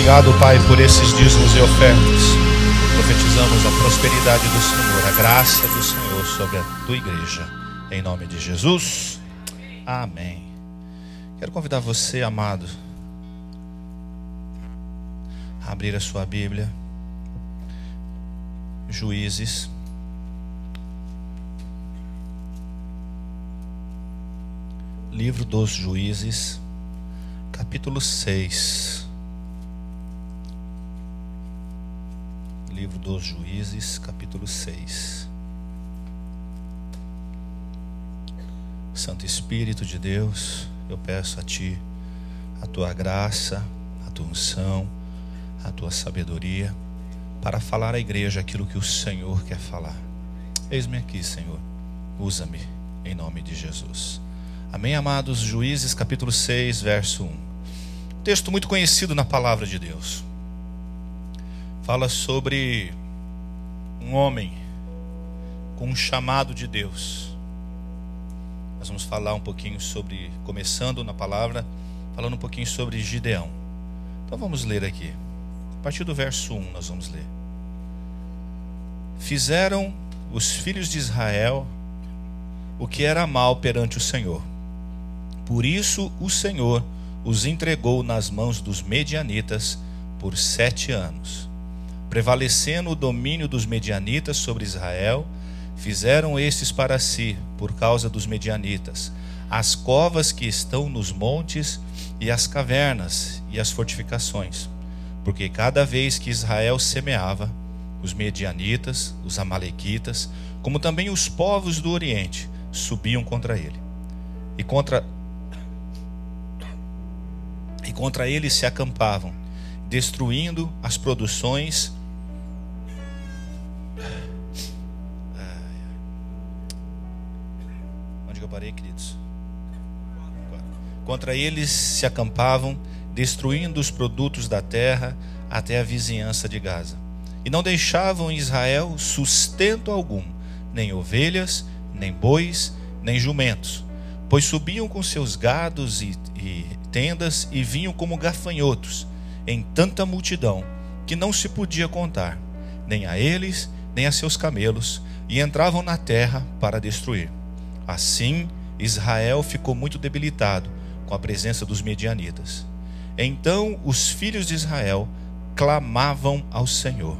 Obrigado, Pai, por esses dízimos e ofertas. Profetizamos a prosperidade do Senhor, a graça do Senhor sobre a tua igreja. Em nome de Jesus. Amém. Quero convidar você, amado, a abrir a sua Bíblia. Juízes. Livro dos Juízes, capítulo 6. Livro dos Juízes, capítulo 6. Santo Espírito de Deus, eu peço a Ti a Tua graça, a Tua unção, a Tua sabedoria, para falar à igreja aquilo que o Senhor quer falar. Eis-me aqui, Senhor, usa-me em nome de Jesus. Amém, amados. Juízes, capítulo 6, verso 1. Texto muito conhecido na palavra de Deus. Fala sobre um homem com um chamado de Deus. Nós vamos falar um pouquinho sobre, começando na palavra, falando um pouquinho sobre Gideão. Então vamos ler aqui. A partir do verso 1 nós vamos ler. Fizeram os filhos de Israel o que era mal perante o Senhor. Por isso o Senhor os entregou nas mãos dos medianitas por 7 anos. Prevalecendo o domínio dos medianitas sobre Israel, fizeram estes para si, por causa dos medianitas, as covas que estão nos montes e as cavernas e as fortificações. Porque cada vez que Israel semeava, os medianitas, os amalequitas, como também os povos do Oriente, subiam contra ele. E contra ele se acampavam, destruindo as produções. Onde que eu parei, queridos? Contra eles se acampavam, destruindo os produtos da terra até a vizinhança de Gaza. E não deixavam em Israel sustento algum, nem ovelhas, nem bois, nem jumentos, pois subiam com seus gados e tendas e vinham como gafanhotos em tanta multidão que não se podia contar, nem a eles, nem a seus camelos, e entravam na terra para destruir. Assim Israel ficou muito debilitado com a presença dos medianitas. Então os filhos de Israel clamavam ao Senhor.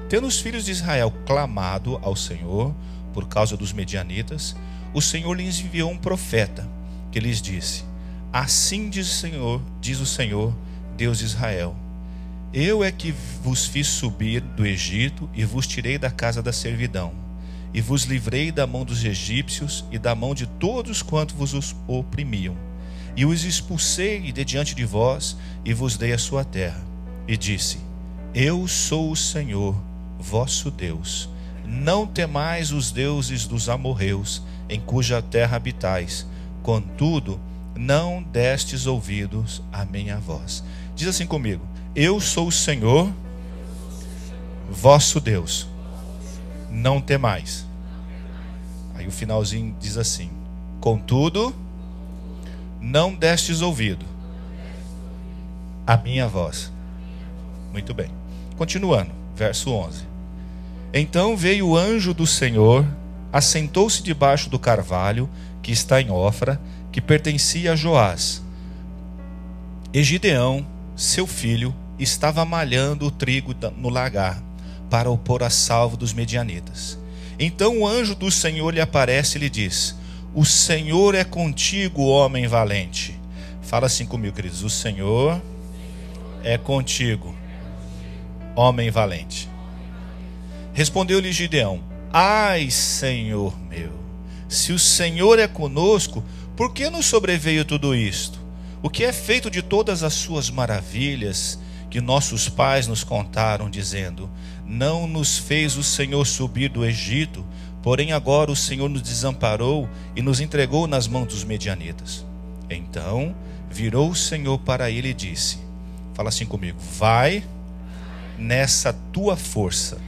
Tendo os filhos de Israel clamado ao Senhor por causa dos medianitas, o Senhor lhes enviou um profeta que lhes disse: assim diz o Senhor, Deus de Israel: eu é que vos fiz subir do Egito e vos tirei da casa da servidão, e vos livrei da mão dos egípcios e da mão de todos quantos vos oprimiam, e os expulsei de diante de vós e vos dei a sua terra. E disse: eu sou o Senhor, vosso Deus. Não temais os deuses dos amorreus, em cuja terra habitais. Contudo, não destes ouvidos à minha voz. Diz assim comigo: eu sou o Senhor, vosso Deus. Não temais. Aí o finalzinho diz assim: contudo, não destes ouvido à minha voz. Muito bem. Continuando, verso 11. Então veio o anjo do Senhor, assentou-se debaixo do carvalho que está em Ofra, que pertencia a Joás. E Gideão, seu filho, estava malhando o trigo no lagar, para o pôr a salvo dos medianitas. Então o anjo do Senhor lhe aparece e lhe diz: o Senhor é contigo, homem valente. Fala assim comigo, queridos: o Senhor é contigo, homem valente. Respondeu-lhe Gideão: ai, Senhor meu, se o Senhor é conosco, por que nos sobreveio tudo isto? O que é feito de todas as suas maravilhas que nossos pais nos contaram, dizendo: não nos fez o Senhor subir do Egito, porém agora o Senhor nos desamparou e nos entregou nas mãos dos medianitas. Então virou o Senhor para ele e disse: fala assim comigo: vai nessa tua força.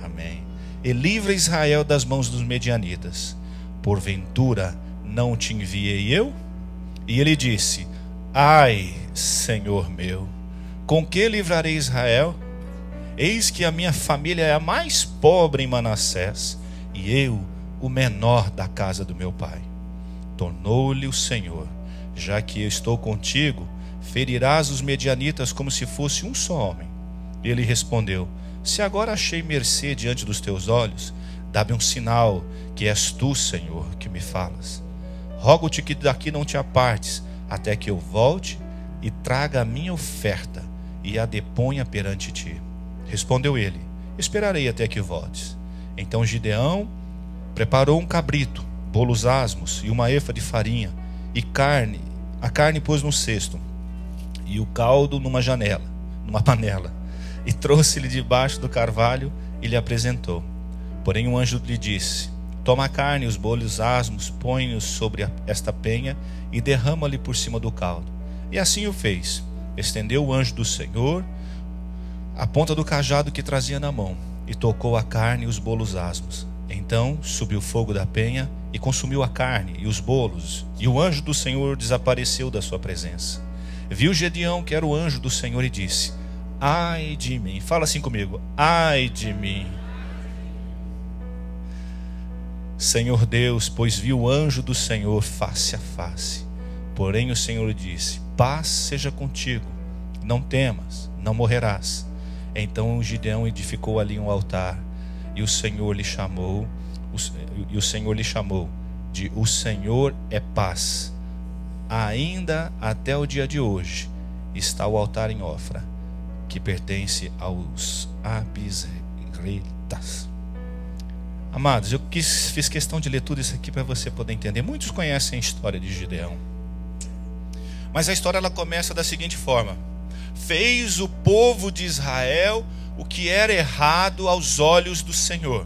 Amém. E livra Israel das mãos dos medianitas. Porventura não te enviei eu? E ele disse: ai, Senhor meu, Com que livrarei Israel? Eis que a minha família é a mais pobre em Manassés, e eu, o menor da casa do meu pai. Tornou-lhe o Senhor: já que eu estou contigo, ferirás os medianitas como se fosse um só homem. Ele respondeu: se agora achei mercê diante dos teus olhos, dá-me um sinal que és tu, Senhor, que me falas. Rogo-te que daqui não te apartes, até que eu volte e traga a minha oferta e a deponha perante ti. Respondeu ele: esperarei até que voltes. Então Gideão preparou um cabrito, bolos asmos e uma efa de farinha, e a carne pôs num cesto, e o caldo numa panela, e trouxe-lhe debaixo do carvalho e lhe apresentou. Porém o anjo lhe disse: toma a carne e os bolos asmos, põe-os sobre esta penha e derrama-lhe por cima do caldo. E assim o fez. Estendeu o anjo do Senhor a ponta do cajado que trazia na mão, e tocou a carne e os bolos asmos. Então subiu o fogo da penha e consumiu a carne e os bolos, e o anjo do Senhor desapareceu da sua presença. Viu Gedeão que era o anjo do Senhor e disse: ai de mim. Fala assim comigo: ai de mim, Senhor Deus, pois vi o anjo do Senhor face a face. Porém o Senhor disse: paz seja contigo, não temas, não morrerás. Então Gideão edificou ali um altar, e o Senhor lhe chamou de O Senhor é paz. Ainda até o dia de hoje está o altar em Ofra, que pertence aos abisretas. Amados, eu fiz questão de ler tudo isso aqui para você poder entender. Muitos conhecem a história de Gideão, mas a história ela começa da seguinte forma: fez o povo de Israel o que era errado aos olhos do Senhor.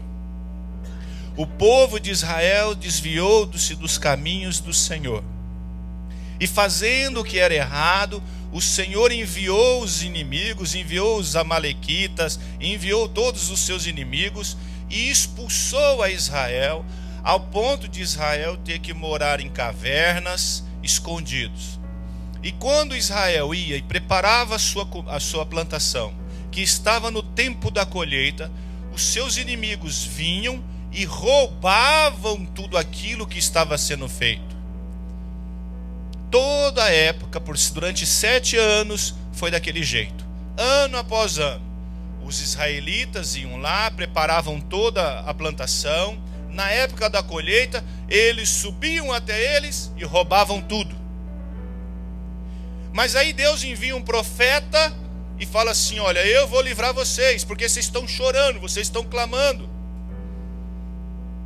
O povo de Israel desviou-se dos caminhos do Senhor, e fazendo o que era errado, o Senhor enviou os inimigos, enviou os amalequitas, enviou todos os seus inimigos e expulsou a Israel, ao ponto de Israel ter que morar em cavernas, escondidos. E quando Israel ia e preparava a sua plantação, que estava no tempo da colheita, os seus inimigos vinham e roubavam tudo aquilo que estava sendo feito. Toda a época, durante 7 anos, foi daquele jeito. Ano após ano, os israelitas iam lá, preparavam toda a plantação. Na época da colheita, eles subiam até eles e roubavam tudo. Mas aí Deus envia um profeta e fala assim: olha, eu vou livrar vocês, porque vocês estão chorando, vocês estão clamando.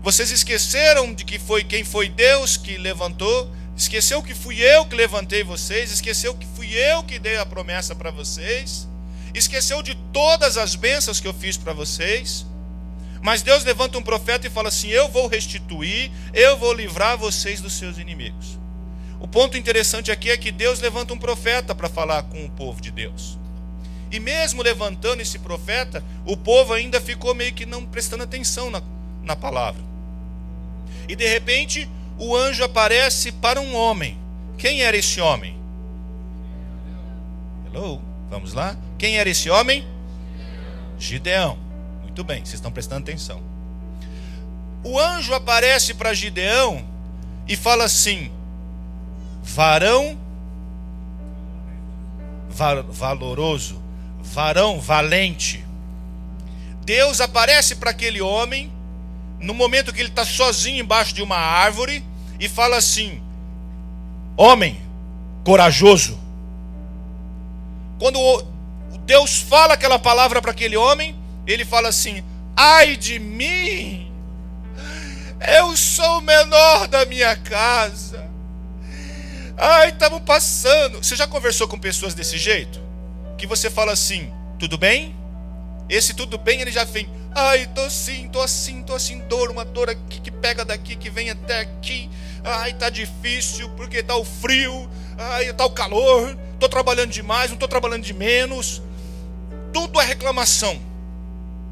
Vocês esqueceram de que quem foi Deus que levantou, esqueceu que fui eu que levantei vocês, esqueceu que fui eu que dei a promessa para vocês, esqueceu de todas as bênçãos que eu fiz para vocês. Mas Deus levanta um profeta e fala assim: eu vou restituir, eu vou livrar vocês dos seus inimigos. O ponto interessante aqui é que Deus levanta um profeta para falar com o povo de Deus. E mesmo levantando esse profeta, o povo ainda ficou meio que não prestando atenção na palavra. E de repente, o anjo aparece para um homem. Quem era esse homem? Hello? Vamos lá? Quem era esse homem? Gideão. Muito bem, vocês estão prestando atenção. O anjo aparece para Gideão e fala assim: varão valoroso, varão valente. Deus aparece para aquele homem no momento que ele está sozinho embaixo de uma árvore e fala assim: homem corajoso. Quando Deus fala aquela palavra para aquele homem, ele fala assim: ai de mim, eu sou o menor da minha casa. Ai, estamos passando. Você já conversou com pessoas desse jeito? Que você fala assim: tudo bem? Esse tudo bem, ele já vem: ai, tô assim, dor, uma dor aqui que pega daqui, que vem até aqui. Ai, tá difícil, porque tá o frio. Ai, tá o calor. Tô trabalhando demais, não tô trabalhando de menos. Tudo é reclamação.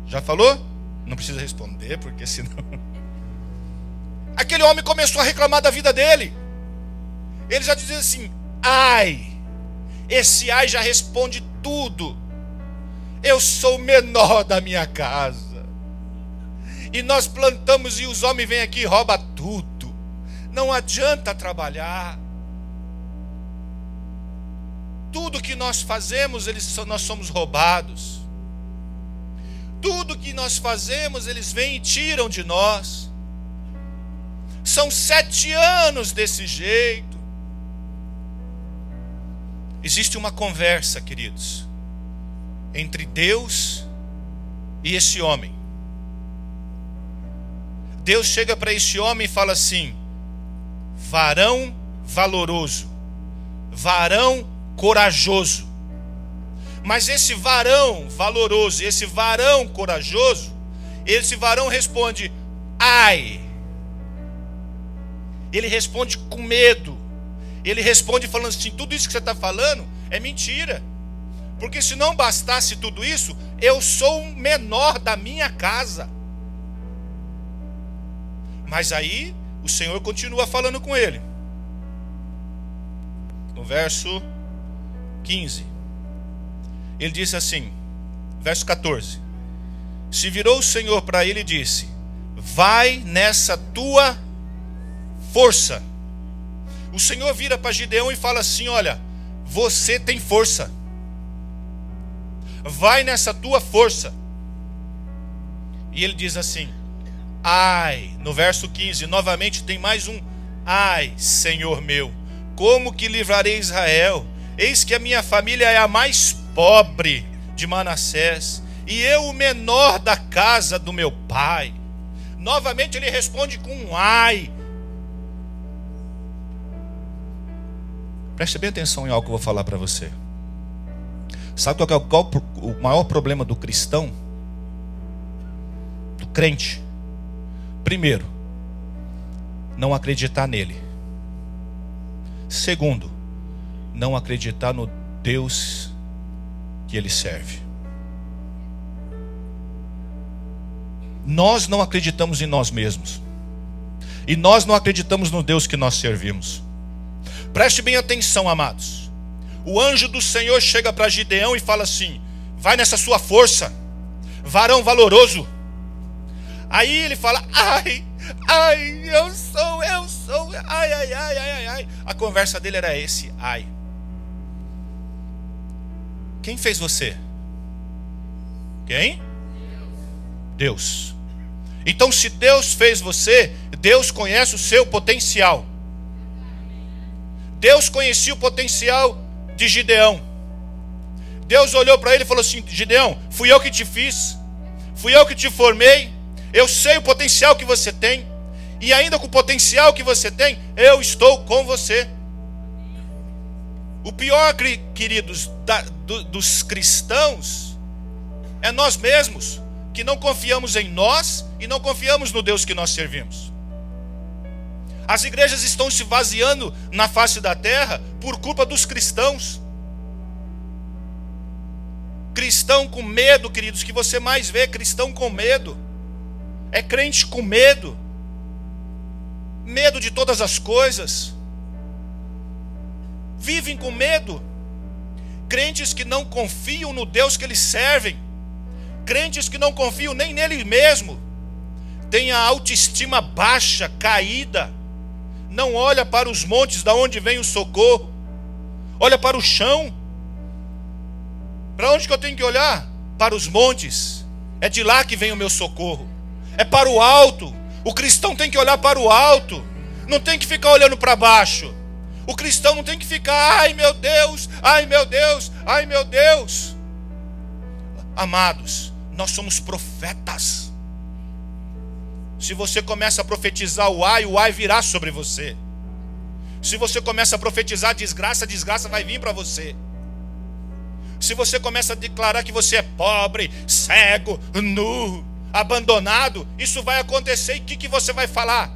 Já falou? Não precisa responder, porque senão... Aquele homem começou a reclamar da vida dele. Ele já dizia assim: ai, Esse ai já responde tudo. Eu sou o menor da minha casa. E nós plantamos e os homens vêm aqui e roubam tudo. Não adianta trabalhar. Tudo que nós fazemos, nós somos roubados. Tudo que nós fazemos, eles vêm e tiram de nós. São 7 anos desse jeito. Existe uma conversa, queridos, entre Deus e esse homem. Deus chega para esse homem e fala assim: varão valoroso, varão corajoso. Mas esse varão valoroso, esse varão corajoso, esse varão responde: ai. Ele responde com medo. Ele responde falando assim: tudo isso que você está falando é mentira. Porque se não bastasse tudo isso, eu sou o menor da minha casa. Mas aí o Senhor continua falando com ele. No verso 15, ele disse assim, verso 14: se virou o Senhor para ele e disse: vai nessa tua força. O Senhor vira para Gideão e fala assim: olha, você tem força, vai nessa tua força. E ele diz assim: ai. No verso 15, novamente tem mais um ai, Senhor meu, como que livrarei Israel? Eis que a minha família é a mais pobre de Manassés, e eu o menor da casa do meu pai. Novamente ele responde com um ai. Preste bem atenção em algo que eu vou falar para você. Sabe qual é o maior problema do cristão? Do crente? Primeiro, não acreditar nele. Segundo, não acreditar no Deus que ele serve. Nós não acreditamos em nós mesmos. E nós não acreditamos no Deus que nós servimos. Preste bem atenção, amados. O anjo do Senhor chega para Gideão e fala assim: vai nessa sua força, varão valoroso. Aí ele fala: ai, eu sou, ai. A conversa dele era esse, ai. Quem fez você? Quem? Deus. Então, se Deus fez você, Deus conhece o seu potencial. Deus conhecia o potencial de Gideão. Deus olhou para ele e falou assim: Gideão, fui eu que te fiz, fui eu que te formei, eu sei o potencial que você tem, e ainda com o potencial que você tem, eu estou com você. O pior, queridos, dos cristãos é nós mesmos, que não confiamos em nós e não confiamos no Deus que nós servimos. As igrejas estão se vaziando na face da terra por culpa dos cristãos. Cristão com medo, queridos, que você mais vê, cristão com medo. É crente com medo. Medo de todas as coisas. Vivem com medo. Crentes que não confiam no Deus que eles servem. Crentes que não confiam nem nele mesmo. Tem a autoestima baixa, caída. Não olha para os montes da onde vem o socorro. Olha para o chão. Para onde que eu tenho que olhar? Para os montes. É de lá que vem o meu socorro. É para o alto. O cristão tem que olhar para o alto. Não tem que ficar olhando para baixo. O cristão não tem que ficar: ai meu Deus, ai meu Deus, ai meu Deus. Amados, nós somos profetas. Se você começa a profetizar o ai virá sobre você. Se você começa a profetizar desgraça, a desgraça vai vir para você. Se você começa a declarar que você é pobre, cego, nu, abandonado, isso vai acontecer. E o que você vai falar?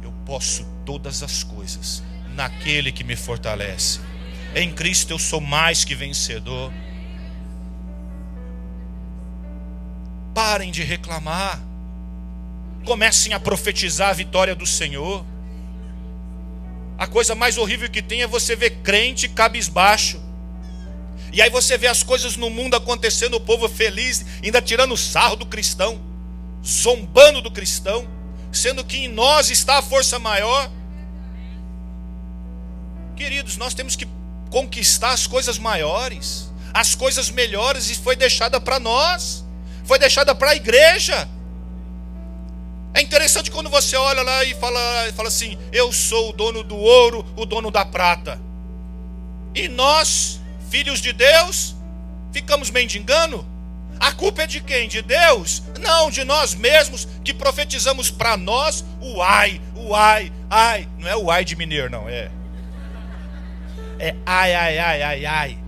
Eu posso todas as coisas naquele que me fortalece. Em Cristo eu sou mais que vencedor. Parem de reclamar. Comecem a profetizar a vitória do Senhor. A coisa mais horrível que tem é você ver crente cabisbaixo. E aí você vê as coisas no mundo acontecendo, o povo feliz, ainda tirando sarro do cristão, zombando do cristão, sendo que em nós está a força maior. Queridos, nós temos que conquistar as coisas maiores, as coisas melhores, e foi deixada para nós, foi deixada para a igreja. É interessante quando você olha lá e fala assim: eu sou o dono do ouro, o dono da prata. E nós, filhos de Deus, ficamos mendigando. A culpa é de quem? De Deus? Não, de nós mesmos, que profetizamos para nós o ai, o ai, ai. Não é o ai de mineiro, não, é ai, ai, ai, ai, ai.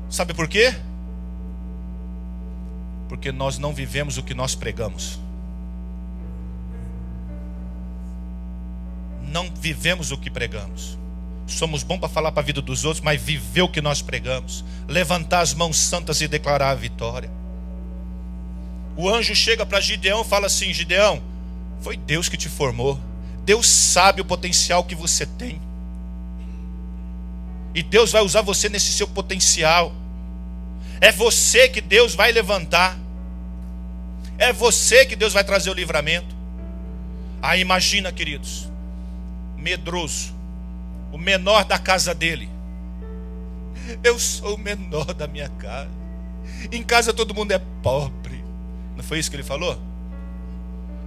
Sabe por quê? Porque nós não vivemos o que nós pregamos. Não vivemos o que pregamos. Somos bons para falar para a vida dos outros, mas viver o que nós pregamos. Levantar as mãos santas e declarar a vitória. O anjo chega para Gideão e fala assim: Gideão, foi Deus que te formou. Deus sabe o potencial que você tem. E Deus vai usar você nesse seu potencial. É você que Deus vai levantar. É você que Deus vai trazer o livramento. Aí imagina, queridos, medroso, o menor da casa dele. Eu sou o menor da minha casa. Em casa todo mundo é pobre. Não foi isso que ele falou?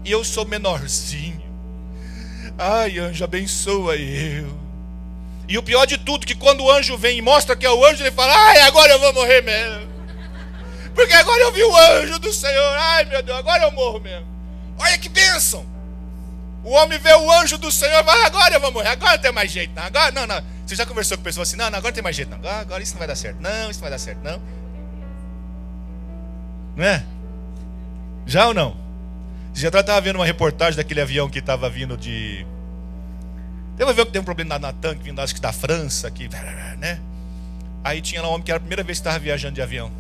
E eu sou menorzinho. Ai, anjo, abençoa eu. E o pior de tudo, que quando o anjo vem e mostra que é o anjo, ele fala: ai, agora eu vou morrer mesmo. Porque agora eu vi o anjo do Senhor. Ai, meu Deus, agora eu morro mesmo. Olha que bênção. O homem vê o anjo do Senhor e fala: agora eu vou morrer, agora não tem mais jeito não. Agora, não. Você já conversou com pessoas assim: não, agora não tem mais jeito não. Agora isso não vai dar certo. Não, isso não vai dar certo, não. Não é? Já ou não? Você já estava vendo uma reportagem daquele avião que estava vindo de... Tem um avião que tem um problema na TAM, vindo acho que da França, que, né? Aí tinha lá um homem que era a primeira vez que estava viajando de avião.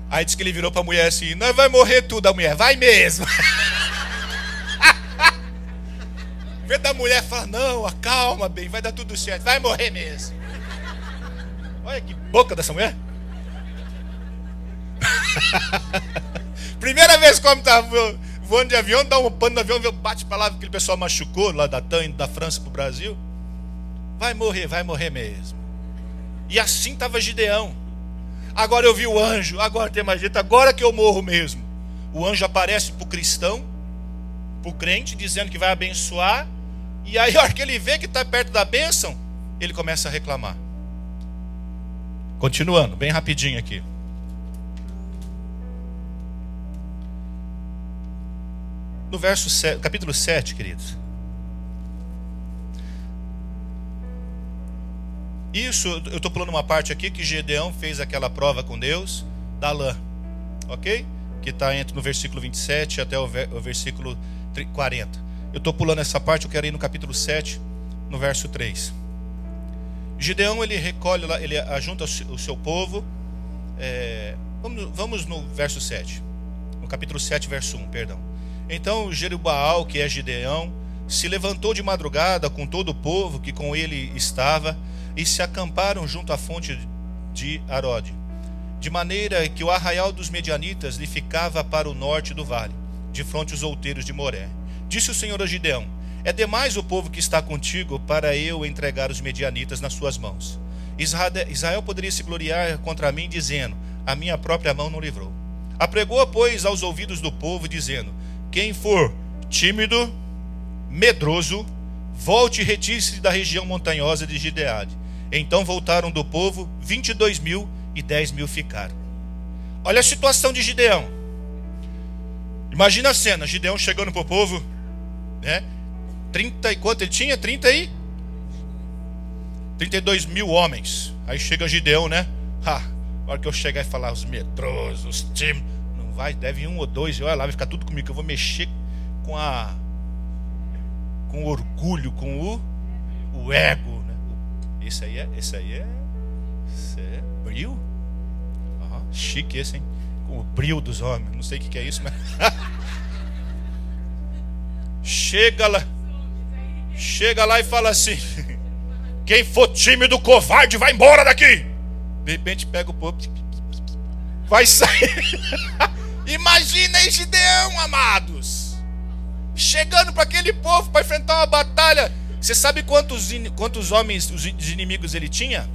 Aí disse que ele virou para a mulher assim: nós vai morrer tudo. A mulher: vai mesmo. Em vez da mulher falar: não, acalma bem, vai dar tudo certo, vai morrer mesmo. Olha que boca dessa mulher. Primeira vez que o homem estava voando de avião, dá um pano no avião, bate para lá, aquele pessoal machucou lá da TAM, da França para o Brasil. Vai morrer mesmo. E assim estava Gideão. Agora eu vi o anjo, agora tem mais jeito, agora que eu morro mesmo. O anjo aparece para o cristão, para o crente, dizendo que vai abençoar. E aí, a hora que ele vê que está perto da bênção, ele começa a reclamar. Continuando, bem rapidinho aqui. No verso 7, capítulo 7, queridos. Isso, eu estou pulando uma parte aqui que Gideão fez aquela prova com Deus da lã, ok? Que está entre no versículo 27 até o versículo 40. Eu estou pulando essa parte, eu quero ir no capítulo 7, no verso 3. Gideão, ele recolhe lá, ele ajunta o seu povo. Vamos no verso 7. No capítulo 7, verso 1, perdão. Então Jerubaal, que é Gideão, se levantou de madrugada com todo o povo que com ele estava, e se acamparam junto à fonte de Arode, de maneira que o arraial dos medianitas lhe ficava para o norte do vale, de fronte aos outeiros de Moré. Disse o Senhor a Gideão: é demais o povo que está contigo para eu entregar os medianitas nas suas mãos. Israel poderia se gloriar contra mim, dizendo: a minha própria mão não livrou. Apregou, pois, aos ouvidos do povo, dizendo: quem for tímido, medroso, volte e retire-se da região montanhosa de Gileade. Então voltaram do povo 22.000 e 10.000 ficaram. Olha a situação de Gideão. Imagina a cena, Gideão chegando para o povo, né? 30 e quanto ele tinha? 32.000 homens. Aí chega Gideão, né? Na hora que eu chegar e falar os medrosos, os tímidos, não vai, deve um ou dois, e olha lá, vai ficar tudo comigo, que eu vou mexer com o orgulho, com o ego, né? Esse é brio? Chique esse, hein? Com o brio dos homens. Não sei o que é isso, mas chega lá e fala assim: quem for tímido, covarde, vai embora daqui. De repente pega o povo, vai sair. Imagina aí Gideão, amados, chegando para aquele povo para enfrentar uma batalha. Você sabe quantos homens os inimigos ele tinha?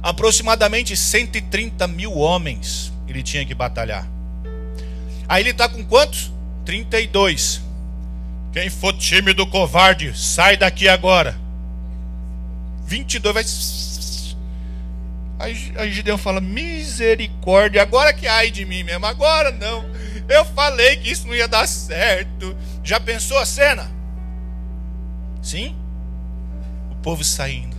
Aproximadamente 130 mil homens ele tinha que batalhar. Aí ele está com quantos? 32. Quem for tímido, covarde, sai daqui agora. 22 vai. Aí Gideão fala: misericórdia, agora que ai de mim mesmo, agora não. Eu falei que isso não ia dar certo. Já pensou a cena? Sim? O povo saindo.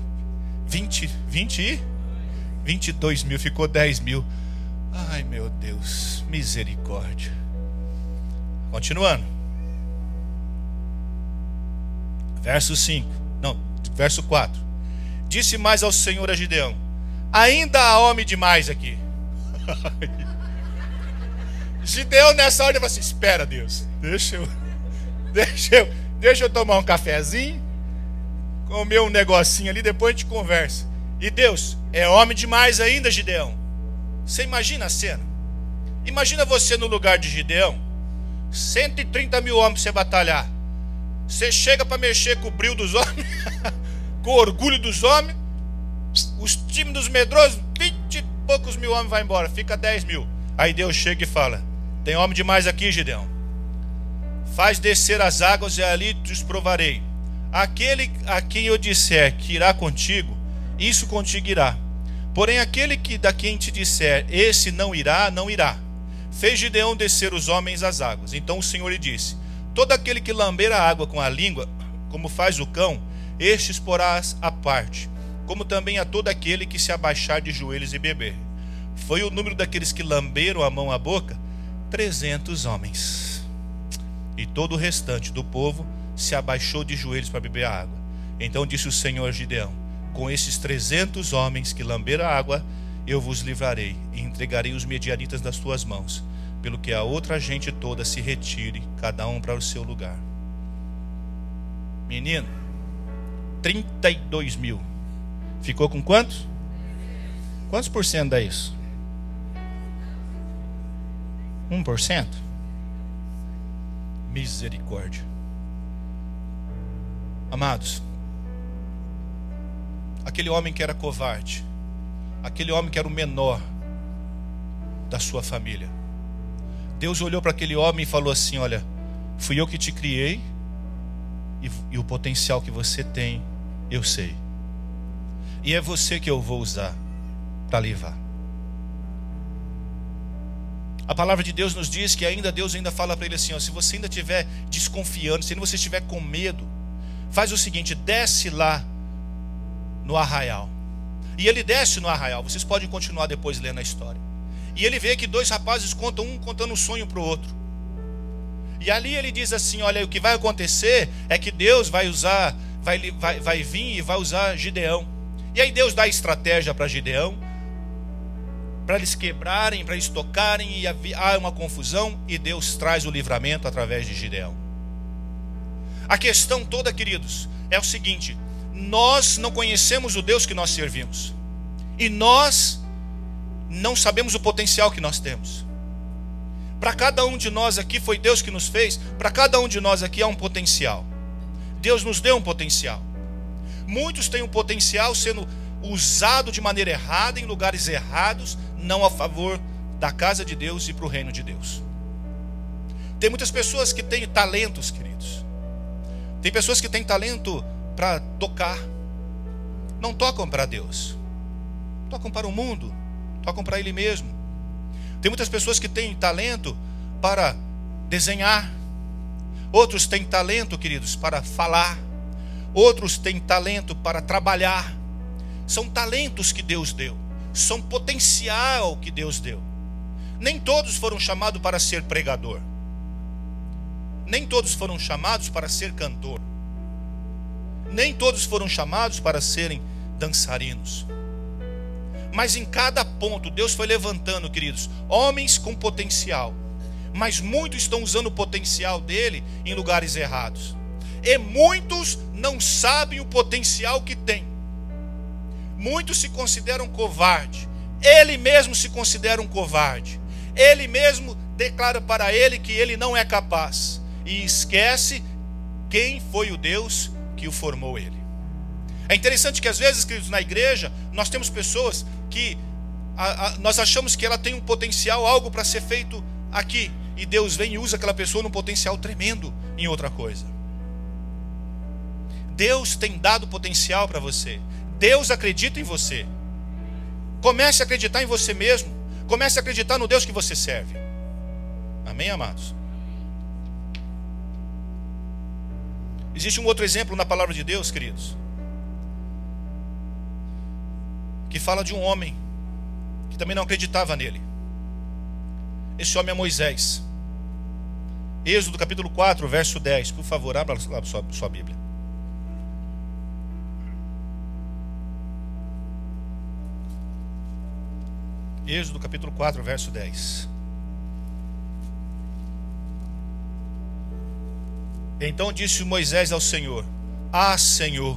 22 mil, ficou 10 mil. Ai meu Deus, misericórdia. Continuando. Verso 4. Disse mais ao Senhor a Gideão: ainda há homem demais aqui. Gideão nessa hora falou assim: espera, Deus, deixa eu tomar um cafezinho, comer um negocinho ali, depois a gente conversa. E Deus, é homem demais ainda, Gideão? Você imagina a cena? Imagina você no lugar de Gideão, 130 mil homens pra você batalhar. Você chega para mexer com o brilho dos homens, com o orgulho dos homens. Os tímidos medrosos, 20 e poucos mil homens vai embora, fica 10 mil. Aí Deus chega e fala: tem homem demais aqui, Gideão. Faz descer as águas e ali te os provarei. Aquele a quem eu disser que irá contigo, isso contigo irá. Porém aquele da quem te disser esse não irá, não irá. Fez Gideão descer os homens às águas. Então o Senhor lhe disse: todo aquele que lamber a água com a língua, como faz o cão, estes porás à parte, como também a todo aquele que se abaixar de joelhos e beber. Foi o número daqueles que lamberam a mão à boca, 300 homens. E todo o restante do povo se abaixou de joelhos para beber a água. Então disse o Senhor a Gideão: com esses 300 homens que lamberam a água, eu vos livrarei e entregarei os medianitas das tuas mãos, pelo que a outra gente toda se retire, cada um para o seu lugar. Menino, 32 mil. Ficou com quantos? Quantos por cento dá isso? 1%? Misericórdia. Amados, aquele homem que era covarde, aquele homem que era o menor da sua família, Deus olhou para aquele homem e falou assim: olha, fui eu que te criei, e o potencial que você tem, eu sei. E é você que eu vou usar para levar. A palavra de Deus nos diz que Deus ainda fala para ele assim: ó, se você ainda estiver desconfiando, se você estiver com medo, faz o seguinte, desce lá no arraial. E ele desce no arraial. Vocês podem continuar depois lendo a história. E ele vê que dois rapazes contam, um contando um sonho para o outro. E ali ele diz assim: olha, o que vai acontecer é que Deus vai usar, vai vir e vai usar Gideão. E aí Deus dá estratégia para Gideão, para eles quebrarem, para eles tocarem, e há uma confusão, e Deus traz o livramento através de Gideão. A questão toda, queridos, é o seguinte: nós não conhecemos o Deus que nós servimos, e nós não sabemos o potencial que nós temos. Para cada um de nós aqui foi Deus que nos fez. Para cada um de nós aqui há um potencial. Deus nos deu um potencial. Muitos têm um potencial sendo usado de maneira errada, em lugares errados, não a favor da casa de Deus e para o reino de Deus. Tem muitas pessoas que têm talentos, queridos. Tem pessoas que têm talento para tocar, não tocam para Deus, tocam para o mundo, tocam para Ele mesmo. Tem muitas pessoas que têm talento para desenhar. Outros têm talento, queridos, para falar. Outros têm talento para trabalhar. São talentos que Deus deu, são potencial que Deus deu. Nem todos foram chamados para ser pregador. Nem todos foram chamados para ser cantor. Nem todos foram chamados para serem dançarinos. Mas em cada ponto Deus foi levantando, queridos, homens com potencial. mas muitos estão usando o potencial dele em lugares errados. E muitos não sabem o potencial que tem. Muitos se consideram covarde. Ele mesmo se considera um covarde. Ele mesmo declara para ele que ele não é capaz. E esquece quem foi o Deus que o formou ele. É interessante que às vezes, queridos, na igreja, nós temos pessoas que nós achamos que ela tem um potencial, algo para ser feito aqui. E Deus vem e usa aquela pessoa num potencial tremendo em outra coisa. Deus tem dado potencial para você. Deus acredita em você. Comece a acreditar em você mesmo. Comece a acreditar no Deus que você serve. Amém, amados? Existe um outro exemplo na palavra de Deus, queridos, que fala de um homem que também não acreditava nele. Esse homem é Moisés. Êxodo capítulo 4, verso 10. Por favor, abra lá sua Bíblia. Êxodo capítulo 4, verso 10. Então disse Moisés ao Senhor: Ah, Senhor,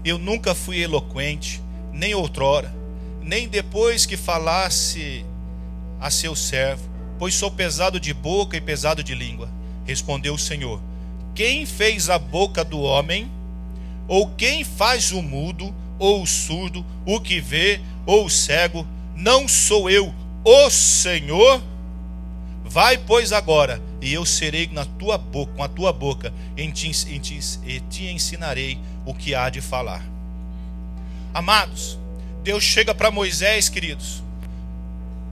eu nunca fui eloquente, nem outrora, nem depois que falasse a seu servo, pois sou pesado de boca e pesado de língua. Respondeu o Senhor: Quem fez a boca do homem? Ou quem faz o mudo, ou o surdo, o que vê, ou o cego? Não sou eu, o Senhor? Vai, pois, agora, e eu serei na tua boca, com a tua boca, e te ensinarei o que há de falar. Amados, Deus chega para Moisés, queridos,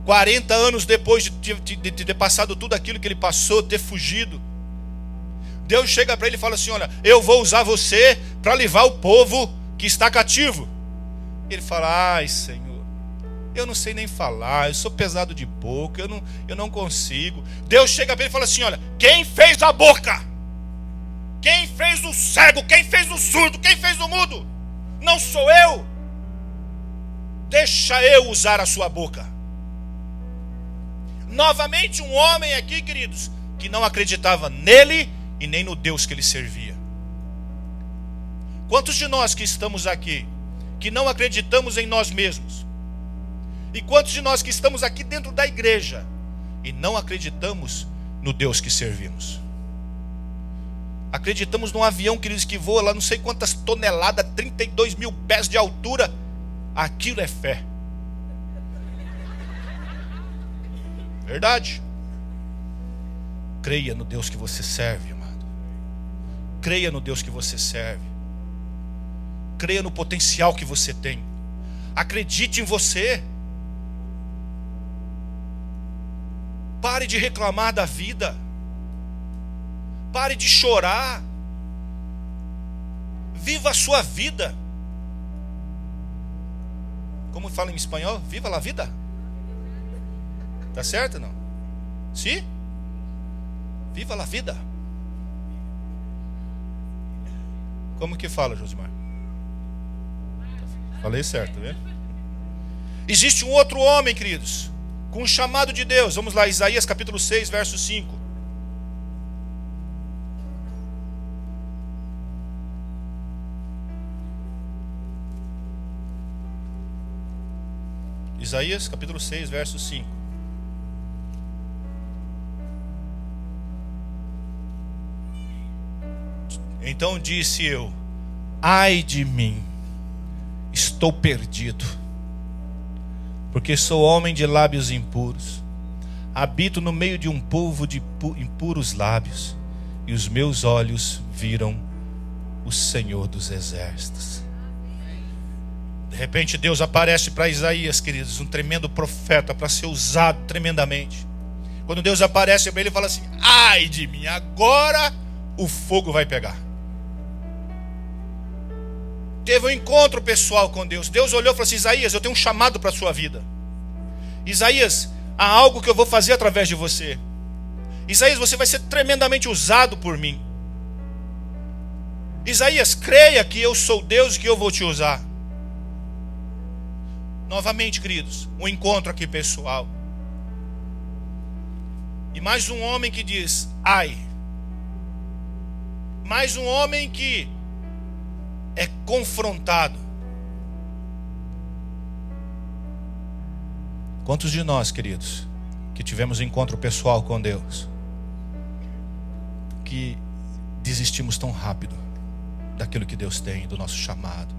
40 anos depois de ter passado tudo aquilo que ele passou, ter fugido. Deus chega para ele e fala assim: olha, eu vou usar você para livrar o povo que está cativo. Ele fala: ai, Senhor, eu não sei nem falar, eu sou pesado de boca, eu não consigo. Deus chega para ele e fala assim: olha, quem fez a boca? Quem fez o cego? Quem fez o surdo? Quem fez o mudo? Não sou eu. Deixa eu usar a sua boca. Novamente um homem aqui, queridos, que não acreditava nele e nem no Deus que ele servia. Quantos de nós que estamos aqui, que não acreditamos em nós mesmos? E quantos de nós que estamos aqui dentro da igreja e não acreditamos no Deus que servimos? Acreditamos num avião, queridos, que voa lá não sei quantas toneladas, 32 mil pés de altura. Aquilo é fé. Verdade. Creia no Deus que você serve, amado. Creia no Deus que você serve. Creia no potencial que você tem. Acredite em você. Pare de reclamar da vida. Pare de chorar. Viva a sua vida. Como fala em espanhol? Viva la vida. Tá certo, não? Sim? Viva la vida. Como que fala, Josimar? Falei certo, tá vendo? Existe um outro homem, queridos, com um chamado de Deus. Vamos lá, Isaías capítulo 6, verso 5. Isaías capítulo 6, verso 5. Então disse eu: ai de mim, estou perdido, porque sou homem de lábios impuros, habito no meio de um povo de impuros lábios, e os meus olhos viram o Senhor dos exércitos. De repente Deus aparece para Isaías, queridos, um tremendo profeta para ser usado tremendamente. Quando Deus aparece para ele, ele fala assim: ai de mim, agora o fogo vai pegar. Teve um encontro pessoal com Deus. Deus olhou e falou assim: Isaías, eu tenho um chamado para a sua vida. Isaías, há algo que eu vou fazer através de você. Isaías, você vai ser tremendamente usado por mim. Isaías, creia que eu sou Deus e que eu vou te usar. Novamente, queridos, um encontro aqui pessoal. E mais um homem que diz, ai. Mais um homem que é confrontado. Quantos de nós, queridos, que tivemos encontro pessoal com Deus, que desistimos tão rápido daquilo que Deus tem, do nosso chamado,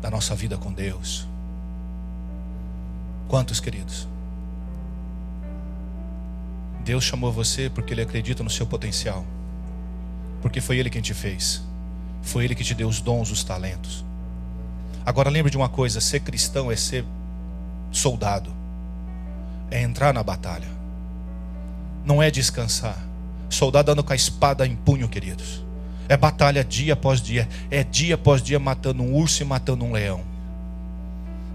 da nossa vida com Deus? Quantos, queridos? Deus chamou você porque Ele acredita no seu potencial, porque foi Ele quem te fez, foi Ele que te deu os dons, os talentos. Agora lembre de uma coisa: ser cristão é ser soldado, é entrar na batalha, não é descansar. Soldado anda com a espada em punho, queridos. É batalha dia após dia, é dia após dia matando um urso e matando um leão.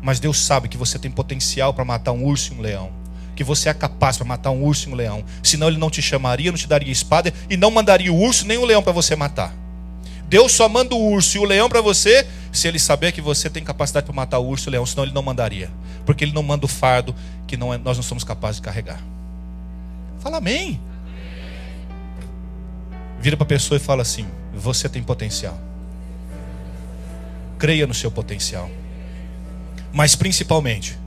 Mas Deus sabe que você tem potencial para matar um urso e um leão, que você é capaz para matar um urso e um leão. Senão Ele não te chamaria, não te daria espada e não mandaria o urso nem o leão para você matar. Deus só manda o urso e o leão para você se Ele saber que você tem capacidade para matar o urso e o leão. Senão Ele não mandaria, porque Ele não manda o fardo que nós não somos capazes de carregar. Fala amém. Vira para a pessoa e fala assim: você tem potencial. Creia no seu potencial. Mas principalmente,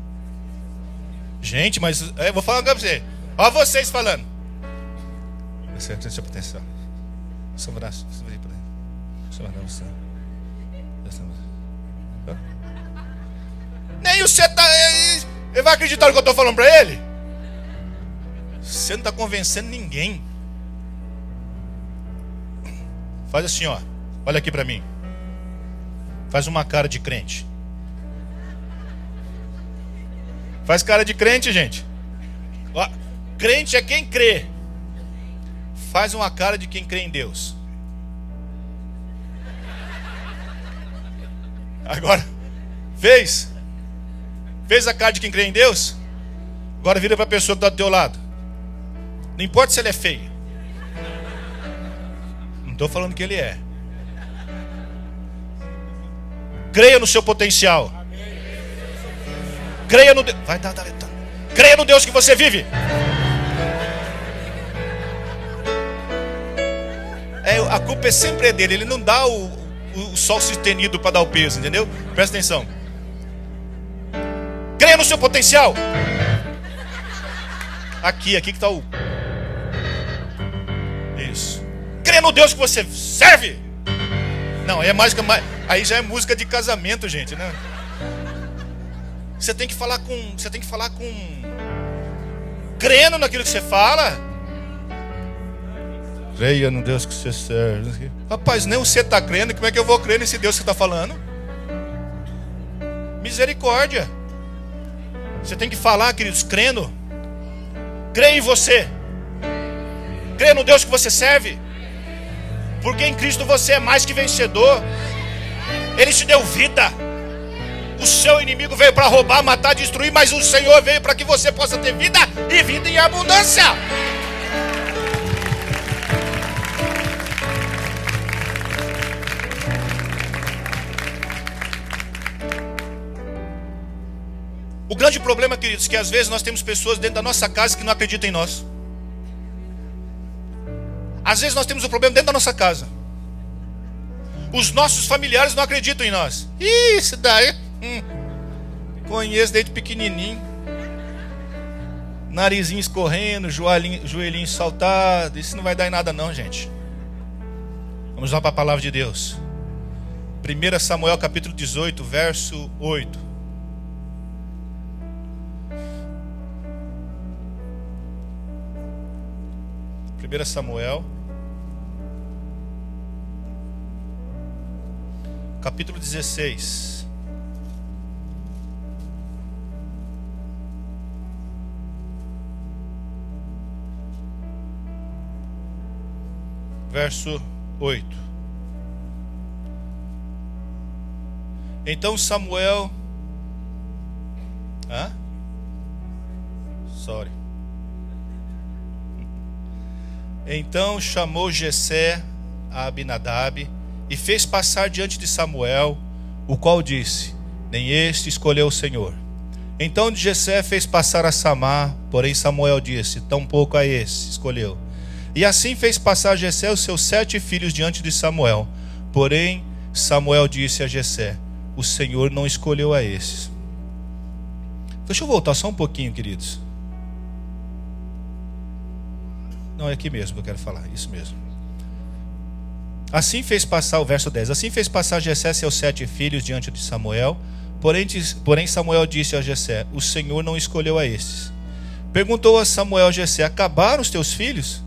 gente, mas eu vou falar para você. Olha vocês falando. Você tem seu potencial. Seu braço. Nem você tá. Ele vai acreditar no que eu estou falando para ele? Você não está convencendo ninguém. Faz assim, ó. Olha aqui para mim. Faz uma cara de crente. Faz cara de crente, gente. Ó, crente é quem crê. Faz uma cara de quem crê em Deus. Agora, fez a cara de quem crê em Deus? Agora vira para a pessoa que está do teu lado. Não importa se ele é feio. Não estou falando que ele é. Creia no seu potencial. Creia no Deus. Vai, tá. Creia no Deus que você vive. A culpa é sempre dele. Ele não dá o sol sustenido para dar o peso, entendeu? Presta atenção. Creia no seu potencial. Aqui que está o. Isso. Creia no Deus que você serve. Não, aí já é música de casamento, gente, né? Você tem que falar com crendo naquilo que você fala. Creia no Deus que você serve. Rapaz, nem você está crendo, como é que eu vou crer nesse Deus que você está falando? Misericórdia. Você tem que falar, queridos, crendo. Creia em você. Creia no Deus que você serve. Porque em Cristo você é mais que vencedor. Ele te deu vida. O seu inimigo veio para roubar, matar, destruir, mas o Senhor veio para que você possa ter vida e vida em abundância. O grande problema, queridos, é que às vezes nós temos pessoas dentro da nossa casa que não acreditam em nós. Às vezes nós temos um problema dentro da nossa casa. Os nossos familiares não acreditam em nós. Isso daí conheço desde pequenininho. Narizinho escorrendo, joelhinho saltado. Isso não vai dar em nada não, gente. Vamos lá para a palavra de Deus. 1 Samuel capítulo 18, verso 8. Samuel capítulo 16, verso 8. Então Samuel Então chamou Jessé a Abinadab e fez passar diante de Samuel, o qual disse: nem este escolheu o Senhor. Então Jessé fez passar a Samar, porém Samuel disse: tampouco a esse escolheu. E assim fez passar Jessé os seus 7 filhos diante de Samuel. Porém Samuel disse a Jessé: o Senhor não escolheu a esses. Deixa eu voltar só um pouquinho, queridos. Não, é aqui mesmo que eu quero falar, isso mesmo. Assim fez passar, o verso 10. Assim fez passar Jessé seus 7 filhos diante de Samuel. Porém Samuel disse a Jessé: o Senhor não escolheu a estes. Perguntou a Samuel a Jessé: acabaram os teus filhos?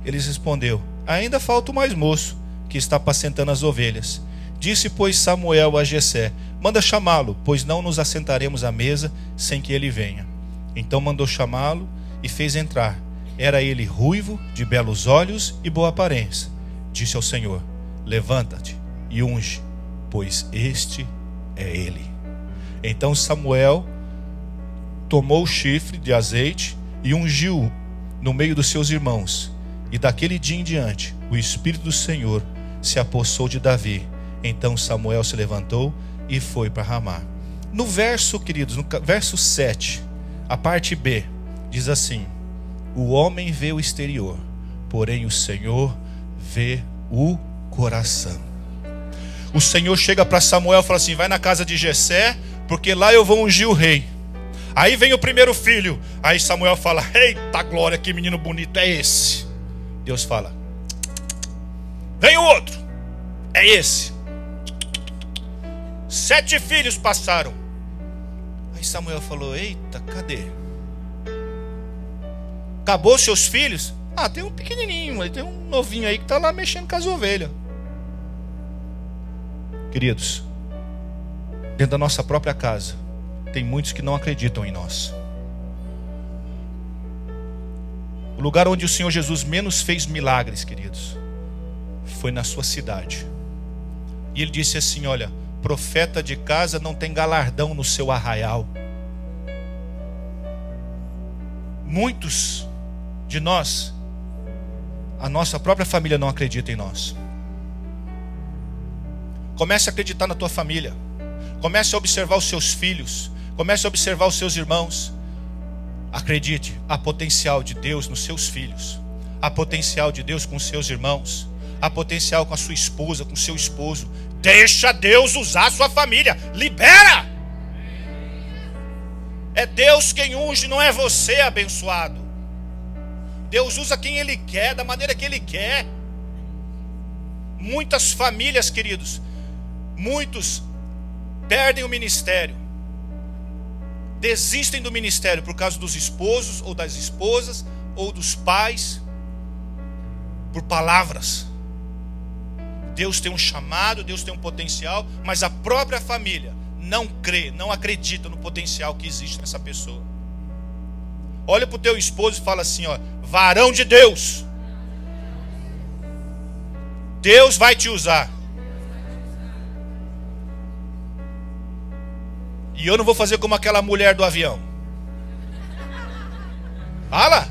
Ele respondeu: ainda falta o mais moço, que está apacentando as ovelhas. Disse, pois, Samuel a Jessé: manda chamá-lo, pois não nos assentaremos à mesa sem que ele venha. Então mandou chamá-lo e fez entrar. Era ele ruivo, de belos olhos e boa aparência. Disse ao Senhor: levanta-te e unge, pois este é ele. Então Samuel tomou o chifre de azeite e ungiu no meio dos seus irmãos. E daquele dia em diante, o Espírito do Senhor se apossou de Davi. Então Samuel se levantou e foi para Ramá. No verso, queridos, no verso 7, a parte B, diz assim: o homem vê o exterior, porém o Senhor vê o coração. O Senhor chega para Samuel e fala assim: vai na casa de Jessé, porque lá eu vou ungir o rei. Aí vem o primeiro filho. Aí Samuel fala: eita glória, que menino bonito é esse. Deus fala: vem o outro, é esse. 7 filhos passaram. Aí Samuel falou: eita, cadê? Acabou os seus filhos? Ah, tem um pequenininho, tem um novinho aí que está lá mexendo com as ovelhas. Queridos, dentro da nossa própria casa, tem muitos que não acreditam em nós. O lugar onde o Senhor Jesus menos fez milagres, queridos, foi na sua cidade. E ele disse assim: olha, profeta de casa não tem galardão no seu arraial. Muitos de nós, a nossa própria família não acredita em nós. Comece a acreditar na tua família. Comece a observar os seus filhos. Comece a observar os seus irmãos. Acredite, há potencial de Deus nos seus filhos. Há potencial de Deus com os seus irmãos. Há potencial com a sua esposa, com o seu esposo. Deixa Deus usar a sua família. Libera! É Deus quem unge, não é você, abençoado. Deus usa quem Ele quer, da maneira que Ele quer. Muitas famílias, queridos, muitos perdem o ministério, desistem do ministério por causa dos esposos ou das esposas ou dos pais, por palavras. Deus tem um chamado, Deus tem um potencial, mas a própria família não crê, não acredita no potencial que existe nessa pessoa. Olha para o teu esposo e fala assim: ó, varão de Deus, Deus vai te usar. E eu não vou fazer como aquela mulher do avião. Fala.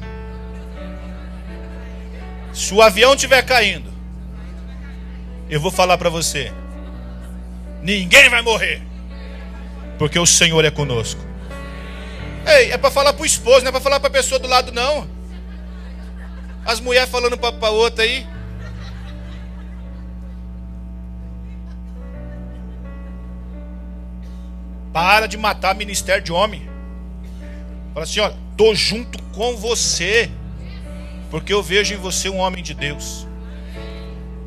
Se o avião estiver caindo, eu vou falar para você: ninguém vai morrer, porque o Senhor é conosco. Ei, é para falar para o esposo, não é para falar para a pessoa do lado, não. As mulheres falando para outra aí. Para de matar ministério de homem. Fala assim: ó, tô junto com você, porque eu vejo em você um homem de Deus.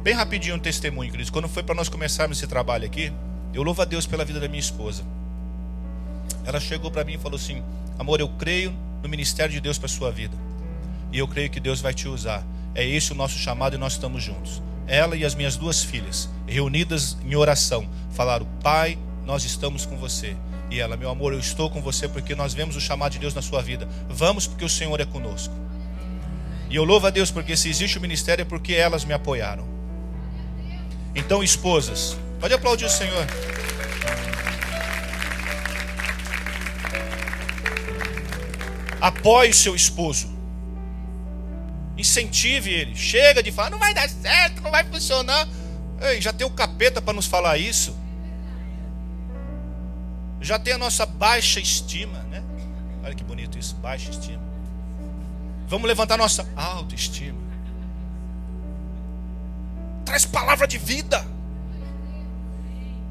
Bem rapidinho um testemunho, queridos. Quando foi para nós começarmos esse trabalho aqui, eu louvo a Deus pela vida da minha esposa. Ela chegou para mim e falou assim: amor, eu creio no ministério de Deus para a sua vida, e eu creio que Deus vai te usar. É esse o nosso chamado e nós estamos juntos. Ela e as minhas 2 filhas, reunidas em oração, falaram: pai, nós estamos com você. E ela: meu amor, eu estou com você porque nós vemos o chamado de Deus na sua vida. Vamos, porque o Senhor é conosco. E eu louvo a Deus porque se existe o ministério é porque elas me apoiaram. Então, esposas, pode aplaudir o Senhor. Apoie o seu esposo. Incentive ele. Chega de falar: não vai dar certo, não vai funcionar. Ei, já tem o capeta para nos falar isso. já tem a nossa baixa estima, né? Olha que bonito isso, baixa estima. Vamos levantar nossa autoestima. Traz palavra de vida.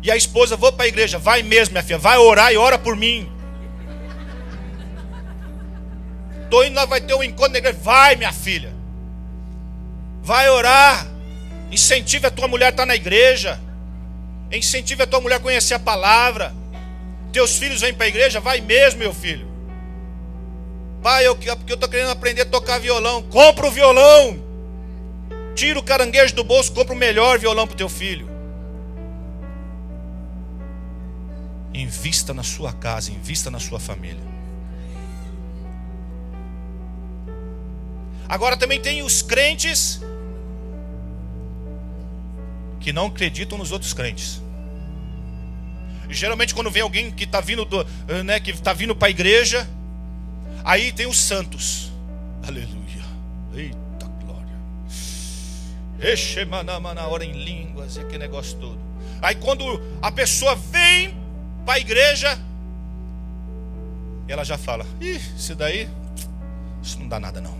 E a esposa, vou para a igreja. Vai mesmo, minha filha, vai orar e ora por mim. Estou indo lá, vai ter um encontro na igreja. Vai, minha filha, vai orar. Incentive a tua mulher a estar na igreja. Incentive a tua mulher a conhecer a palavra. Teus filhos vêm para a igreja. Vai mesmo, meu filho. Pai, porque eu estou querendo aprender a tocar violão. Compra o violão. Tira o caranguejo do bolso. Compra o melhor violão para o teu filho. Invista na sua casa. Invista na sua família. Agora também tem os crentes que não acreditam nos outros crentes. E geralmente quando vem alguém que está vindo que está vindo para a igreja, aí tem os santos. Aleluia. Eita glória. Exemanamana, ora em línguas e aquele negócio todo. Aí quando a pessoa vem para a igreja, ela já fala: isso daí, isso não dá nada não.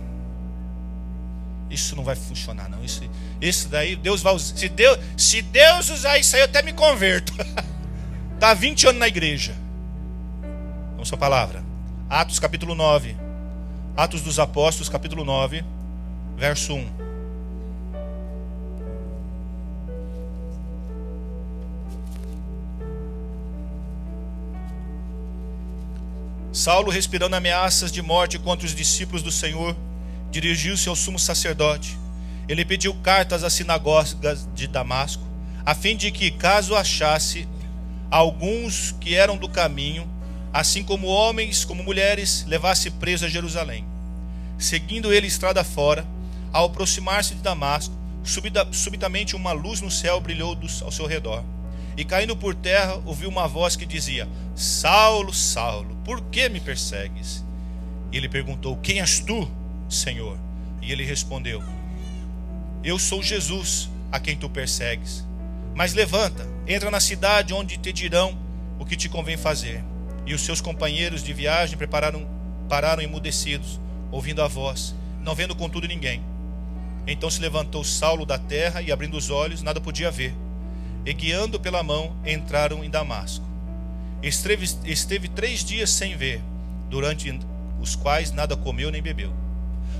Isso não vai funcionar não. Isso daí, Deus vai usar. Se Deus usar isso aí, eu até me converto. Está há 20 anos na igreja. Vamos para a palavra. Atos capítulo 9. Atos dos Apóstolos capítulo 9, verso 1. Saulo, respirando ameaças de morte contra os discípulos do Senhor, dirigiu-se ao sumo sacerdote. Ele pediu cartas às sinagogas de Damasco, a fim de que, caso achasse alguns que eram do caminho, assim como homens como mulheres, levasse preso a Jerusalém. Seguindo ele estrada fora, ao aproximar-se de Damasco, subitamente uma luz no céu brilhou ao seu redor. E caindo por terra, ouviu uma voz que dizia: Saulo, Saulo, por que me persegues? E ele perguntou: quem és tu, Senhor? E ele respondeu: eu sou Jesus, a quem tu persegues. Mas levanta, entra na cidade, onde te dirão o que te convém fazer. E os seus companheiros de viagem pararam emudecidos, ouvindo a voz, não vendo contudo ninguém. Então se levantou Saulo da terra e, abrindo os olhos, nada podia ver. E guiando pela mão, entraram em Damasco. Esteve 3 dias sem ver, durante os quais nada comeu nem bebeu.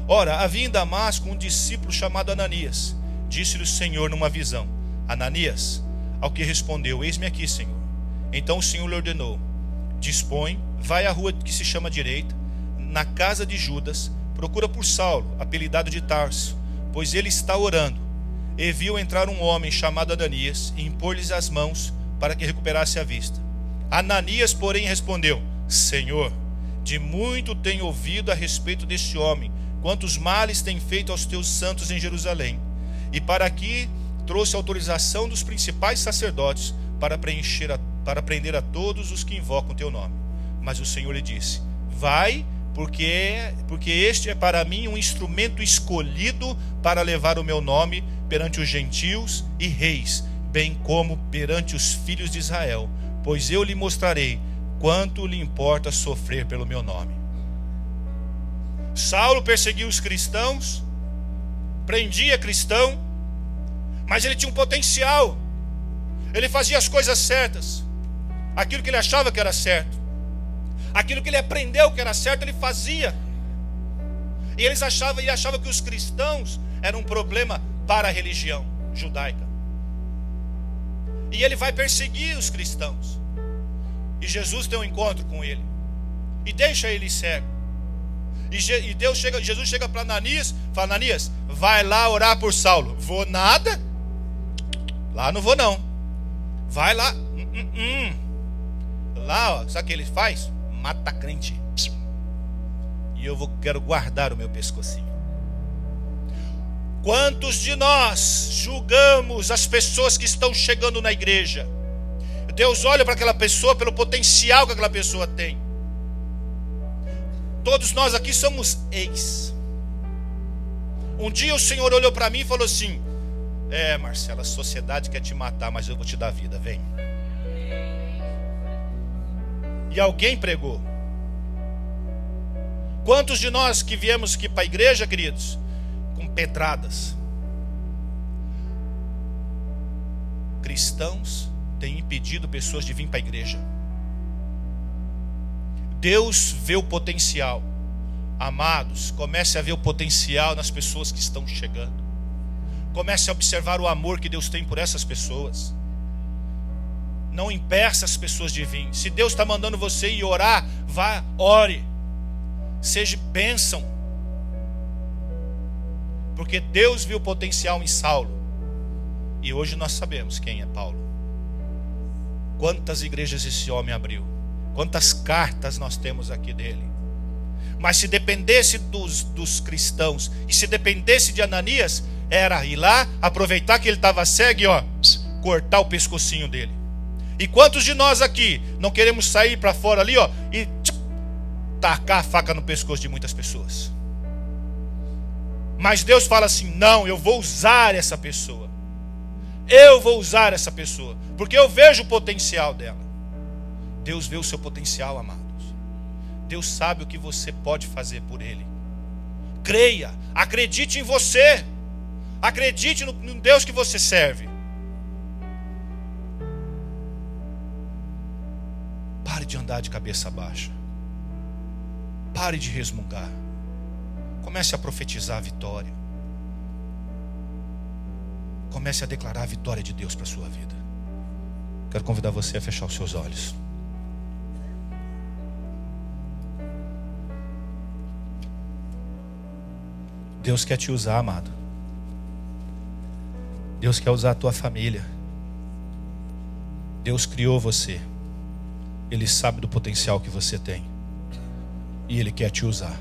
Ora, havia em Damasco um discípulo chamado Ananias. Disse-lhe o Senhor numa visão: Ananias. Ao que respondeu: eis-me aqui, Senhor. Então o Senhor lhe ordenou: dispõe, vai à rua que se chama Direita, na casa de Judas, procura por Saulo, apelidado de Tarso, pois ele está orando. E viu entrar um homem chamado Ananias e impor-lhes as mãos para que recuperasse a vista. Ananias, porém, respondeu: Senhor, de muito tenho ouvido a respeito deste homem, quantos males tem feito aos teus santos em Jerusalém. E para aqui trouxe autorização dos principais sacerdotes para prender a todos os que invocam teu nome. Mas o Senhor lhe disse: vai, porque este é para mim um instrumento escolhido para levar o meu nome perante os gentios e reis, bem como perante os filhos de Israel, pois eu lhe mostrarei quanto lhe importa sofrer pelo meu nome. Saulo perseguiu os cristãos, prendia cristão, mas ele tinha um potencial. Ele fazia as coisas certas, aquilo que ele achava que era certo, aquilo que ele aprendeu que era certo, ele fazia. E ele achava que os cristãos eram um problema para a religião judaica. E ele vai perseguir os cristãos. E Jesus tem um encontro com ele e deixa ele cego. E Jesus chega para Ananias, fala: Ananias, vai lá orar por Saulo. Vou nada? Lá não vou não. Vai lá. Lá, ó, sabe o que ele faz? Mata crente. E quero guardar o meu pescocinho. Quantos de nós julgamos as pessoas que estão chegando na igreja? Deus olha para aquela pessoa pelo potencial que aquela pessoa tem. Todos nós aqui somos ex. Um dia o Senhor olhou para mim e falou assim: Marcelo, a sociedade quer te matar, mas eu vou te dar vida, vem. e alguém pregou. Quantos de nós que viemos aqui para a igreja, queridos, com pedradas? Cristãos têm impedido pessoas de vir para a igreja. Deus vê o potencial. Amados, comece a ver o potencial nas pessoas que estão chegando. Comece a observar o amor que Deus tem por essas pessoas. Não impeça as pessoas de vir. Se Deus está mandando você ir orar, vá, ore. Seja bênção. Porque Deus viu o potencial em Saulo. E hoje nós sabemos quem é Paulo. Quantas igrejas esse homem abriu. Quantas cartas nós temos aqui dele. Mas se dependesse dos cristãos, e se dependesse de Ananias, era ir lá, aproveitar que ele estava cego e cortar o pescocinho dele. E quantos de nós aqui não queremos sair para fora ali e tacar a faca no pescoço de muitas pessoas? Mas Deus fala assim: não, eu vou usar essa pessoa. Eu vou usar essa pessoa, porque eu vejo o potencial dela. Deus vê o seu potencial, amados. Deus sabe o que você pode fazer por Ele. Creia, acredite em você. Acredite no Deus que você serve. Pare de andar de cabeça baixa. Pare de resmungar. Comece a profetizar a vitória. Comece a declarar a vitória de Deus para a sua vida. Quero convidar você a fechar os seus olhos. Deus quer te usar, amado. Deus quer usar a tua família. Deus criou você. Ele sabe do potencial que você tem. E Ele quer te usar.